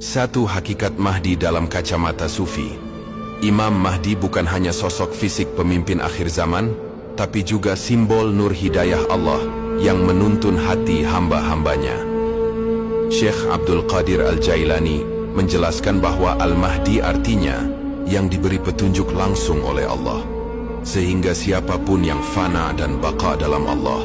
Satu hakikat Mahdi dalam kacamata Sufi. Imam Mahdi bukan hanya sosok fisik pemimpin akhir zaman, tapi juga simbol nur hidayah Allah yang menuntun hati hamba-hambanya. Syekh Abdul Qadir Al-Jailani menjelaskan bahwa Al-Mahdi artinya yang diberi petunjuk langsung oleh Allah. Sehingga siapapun yang fana dan baqa dalam Allah,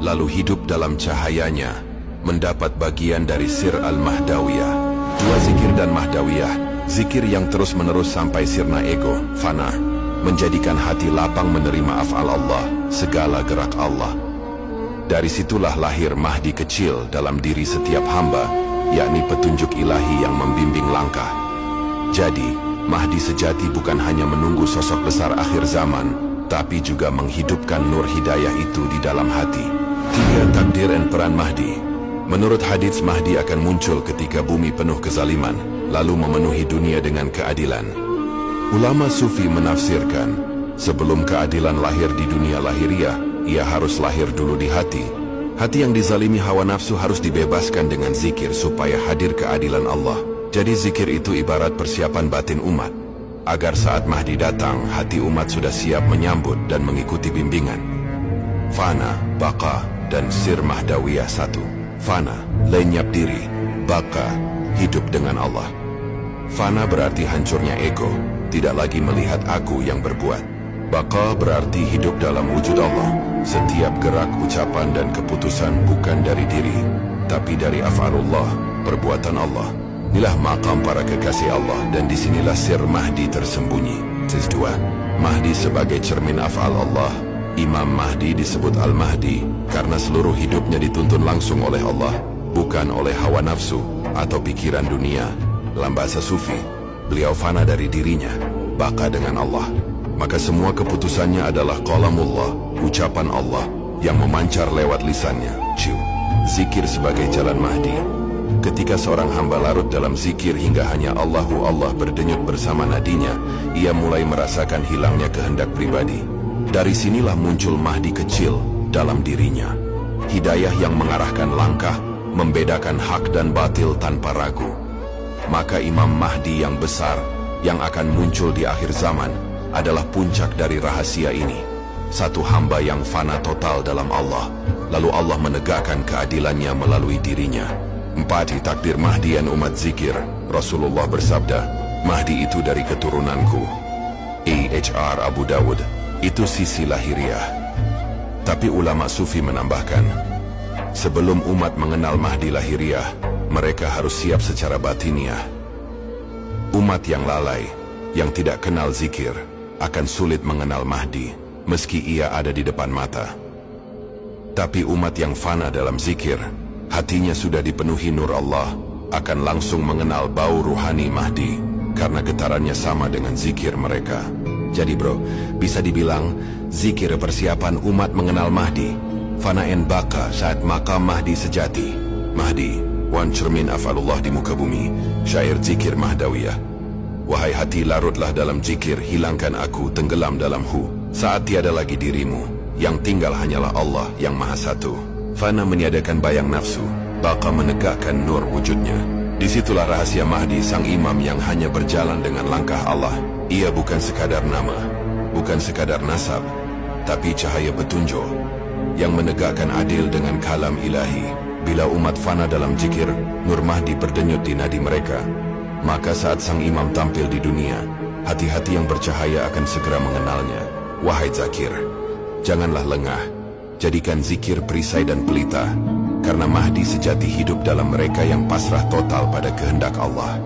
lalu hidup dalam cahayanya, mendapat bagian dari sir Al-Mahdawiyah. Dua zikir dan Mahdawiyah, zikir yang terus-menerus sampai sirna ego, fana, menjadikan hati lapang menerima af'al Allah, segala gerak Allah. Dari situlah lahir Mahdi kecil dalam diri setiap hamba, yakni petunjuk ilahi yang membimbing langkah. Jadi, Mahdi sejati bukan hanya menunggu sosok besar akhir zaman, tapi juga menghidupkan nur hidayah itu di dalam hati. 3. Takdir dan peran Mahdi. Menurut hadits, Mahdi akan muncul ketika bumi penuh kezaliman, lalu memenuhi dunia dengan keadilan. Ulama Sufi menafsirkan, sebelum keadilan lahir di dunia lahiriah, ia harus lahir dulu di hati. Hati yang dizalimi hawa nafsu harus dibebaskan dengan zikir supaya hadir keadilan Allah. Jadi zikir itu ibarat persiapan batin umat, agar saat Mahdi datang, hati umat sudah siap menyambut dan mengikuti bimbingan. Fana, baqa, dan sir Mahdawiyah 1. Fana, lenyap diri. Baqa, hidup dengan Allah. Fana berarti hancurnya ego, tidak lagi melihat aku yang berbuat. Baqa berarti hidup dalam wujud Allah. Setiap gerak, ucapan, dan keputusan bukan dari diri, tapi dari af'alullah, perbuatan Allah. Inilah maqam para kekasih Allah, dan disinilah sir Mahdi tersembunyi. 2. Mahdi sebagai cermin af'al Allah. Imam Mahdi disebut Al-Mahdi karena seluruh hidupnya dituntun langsung oleh Allah, bukan oleh hawa nafsu atau pikiran dunia. Dalam bahasa Sufi, beliau fana dari dirinya, baqa dengan Allah. Maka semua keputusannya adalah qalamullah, ucapan Allah yang memancar lewat lisannya. Zikir sebagai jalan Mahdi. Ketika seorang hamba larut dalam zikir hingga hanya Allahu Allah berdenyut bersama nadinya, ia mulai merasakan hilangnya kehendak pribadi. Dari sinilah muncul Mahdi kecil dalam dirinya. Hidayah yang mengarahkan langkah, membedakan hak dan batil tanpa ragu. Maka Imam Mahdi yang besar, yang akan muncul di akhir zaman, adalah puncak dari rahasia ini. Satu hamba yang fana total dalam Allah, lalu Allah menegakkan keadilannya melalui dirinya. 4. Takdir Mahdi dan umat zikir. Rasulullah bersabda, Mahdi itu dari keturunanku. H.R. Abu Dawud. Itu sisi lahiriah. Tapi ulama Sufi menambahkan, sebelum umat mengenal Mahdi lahiriah, mereka harus siap secara batiniah. Umat yang lalai, yang tidak kenal zikir, akan sulit mengenal Mahdi, meski ia ada di depan mata. Tapi umat yang fana dalam zikir, hatinya sudah dipenuhi nur Allah, akan langsung mengenal bau ruhani Mahdi, karena getarannya sama dengan zikir mereka. Jadi bro, bisa dibilang zikir persiapan umat mengenal Mahdi. Fana en baqa saat maqam Mahdi sejati. Mahdi, wan cermin af'alullah di muka bumi. Syair zikir Mahdawiyah. Wahai hati, larutlah dalam zikir, hilangkan aku, tenggelam dalam hu. Saat tiada lagi dirimu, yang tinggal hanyalah Allah yang Maha Satu. Fana meniadakan bayang nafsu, baqa menegakkan nur wujudnya. Disitulah rahasia Mahdi, sang imam yang hanya berjalan dengan langkah Allah. Ia bukan sekadar nama, bukan sekadar nasab, tapi cahaya petunjuk yang menegakkan adil dengan kalam ilahi. Bila umat fana dalam zikir, nur Mahdi berdenyut di nadi mereka. Maka saat sang imam tampil di dunia, hati-hati yang bercahaya akan segera mengenalnya. Wahai zakir, janganlah lengah, jadikan zikir perisai dan pelita, karena Mahdi sejati hidup dalam mereka yang pasrah total pada kehendak Allah.